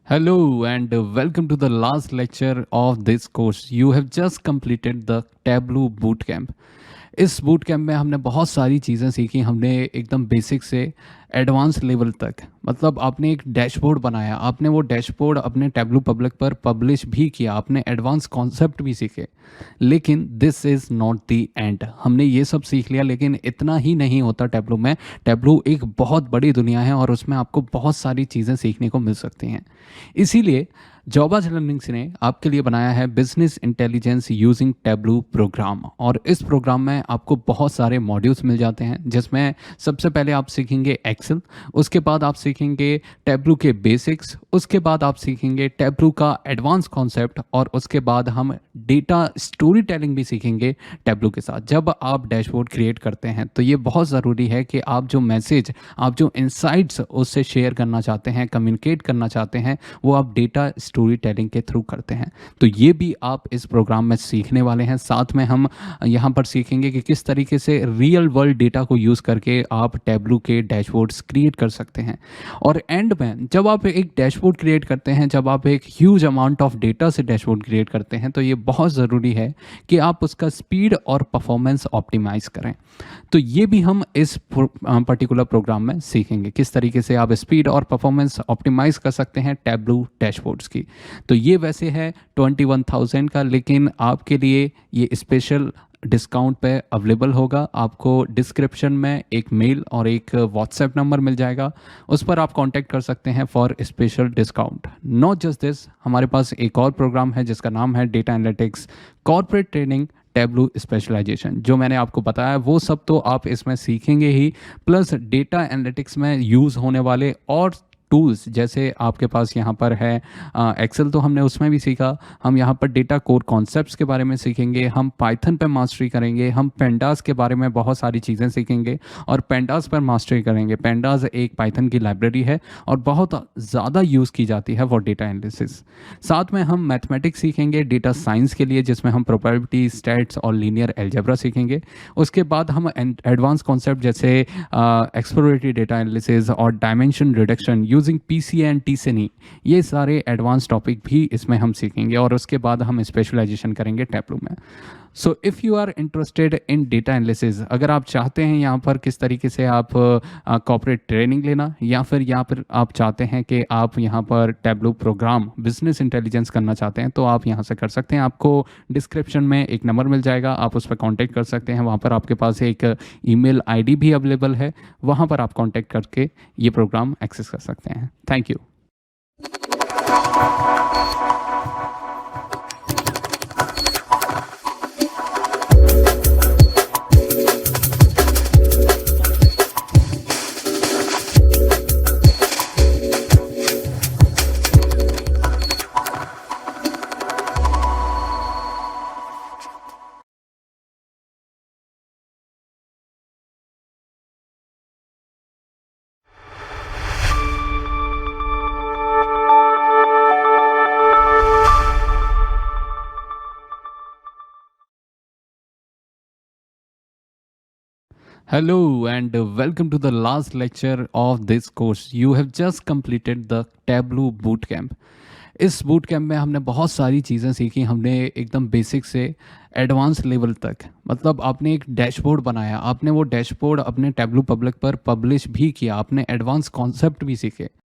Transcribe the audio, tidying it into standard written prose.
Hello and welcome to the last lecture of this course. You have just completed the Tableau Bootcamp. इस boot camp में हमने बहुत सारी चीज़ें सीखी। हमने एकदम बेसिक से एडवांस लेवल तक, मतलब आपने एक डैशबोर्ड बनाया, आपने वो डैशबोर्ड अपने टैब्लू पब्लिक पर पब्लिश भी किया, आपने एडवांस कॉन्सेप्ट भी सीखे। लेकिन this is not the end. हमने ये सब सीख लिया, लेकिन इतना ही नहीं होता टैब्लू में। टैब्लू एक बहुत बड़ी दुनिया है और उसमें आपको बहुत सारी चीज़ें सीखने को मिल सकती हैं। इसीलिए जॉबाज लर्निंग्स ने आपके लिए बनाया है business intelligence using Tableau program. और इस प्रोग्राम में आपको बहुत सारे मॉड्यूल्स मिल जाते हैं, जिसमें सबसे पहले आप सीखेंगे एक्सेल, उसके बाद आप सीखेंगे टैब्लू के बेसिक्स, उसके बाद आप सीखेंगे टैब्लू का एडवांस कॉन्सेप्ट, और उसके बाद हम डेटा स्टोरी टेलिंग भी सीखेंगे टैब्लू के साथ। जब आप डैशबोर्ड क्रिएट करते हैं तो ये बहुत ज़रूरी है कि आप जो मैसेज, आप जो इंसाइट्स उससे शेयर करना चाहते हैं, कम्युनिकेट करना चाहते हैं, वो आप डेटा स्टोरी टेलिंग के थ्रू करते हैं। तो ये भी आप इस प्रोग्राम में सीखने वाले हैं। साथ में हम यहाँ पर सीखेंगे कि किस तरीके से रियल वर्ल्ड डेटा को यूज़ करके आप टैब्लू के डैशबोर्ड्स क्रिएट कर सकते हैं। और एंड में जब आप एक डैशबोर्ड क्रिएट करते हैं, जब आप एक ह्यूज अमाउंट ऑफ डेटा से डैशबोर्ड क्रिएट करते हैं, तो ये बहुत ज़रूरी है कि आप उसका स्पीड और परफॉर्मेंस ऑप्टिमाइज़ करें। तो ये भी हम इस पर्टिकुलर प्रोग्राम में सीखेंगे, किस तरीके से आप स्पीड और परफॉर्मेंस ऑप्टिमाइज़ कर सकते हैं टैब्लू डैशबोर्ड्स की। तो ये वैसे है 21,000 का, लेकिन आपके लिए ये स्पेशल डिस्काउंट पे अवेलेबल होगा। आपको डिस्क्रिप्शन में एक मेल और एक व्हाट्सएप नंबर मिल जाएगा, उस पर आप कांटेक्ट कर सकते हैं for special discount. Not just this, हमारे पास एक और प्रोग्राम है जिसका नाम है data analytics corporate training Tableau specialization. जो मैंने आपको बताया वो सब तो आप इसमें सीखेंगे ही, प्लस डेटा एनालिटिक्स में यूज़ होने वाले और टूल्स, जैसे आपके पास यहाँ पर है एक्सेल, तो हमने उसमें भी सीखा। हम यहाँ पर डेटा कोर कॉन्सेप्ट्स के बारे में सीखेंगे, हम पाइथन पे मास्टरी करेंगे, हम पेंडास के बारे में बहुत सारी चीज़ें सीखेंगे और पेंडास पर मास्टरी करेंगे। पेंडास एक पाइथन की लाइब्रेरी है और बहुत ज़्यादा यूज़ की जाती है फॉर डेटा एनालिसिस। साथ में हम मैथमेटिक्स सीखेंगे डेटा साइंस के लिए, जिसमें हम प्रोबेबिलिटी, स्टैट्स और लीनियर अलजेब्रा सीखेंगे। उसके बाद हम एडवांस कॉन्सेप्ट जैसे एक्सप्लोरेटरी डेटा एनालिसिस और dimension reduction using PC and tSNE, ये सारे एडवांस टॉपिक भी इसमें हम सीखेंगे। और उसके बाद हम स्पेशलाइजेशन करेंगे टैब्लू में। So if you are interested in data analysis, अगर आप चाहते हैं यहाँ पर किस तरीके से आप कॉर्पोरेट ट्रेनिंग लेना, या फिर यहाँ पर आप चाहते हैं कि आप यहाँ पर टैब्लू प्रोग्राम बिजनेस इंटेलिजेंस करना चाहते हैं, तो आप यहाँ से कर सकते हैं। आपको डिस्क्रिप्शन में एक नंबर मिल जाएगा, आप उस पर कॉन्टैक्ट कर सकते हैं। वहाँ पर आपके पास एक ईमेल आईडी भी अवेलेबल है, वहाँ पर आप कॉन्टैक्ट करके ये प्रोग्राम एक्सेस कर सकते हैं। Thank you. Hello and welcome to the last lecture of this course. You have just completed the Tableau Bootcamp. इस बूट कैंप में हमने बहुत सारी चीज़ें सीखी। हमने एकदम बेसिक से एडवांस लेवल तक, मतलब आपने एक डैशबोर्ड बनाया, आपने वो डैशबोर्ड अपने टैब्लू पब्लिक पर पब्लिश भी किया, आपने एडवांस कॉन्सेप्ट भी सीखे।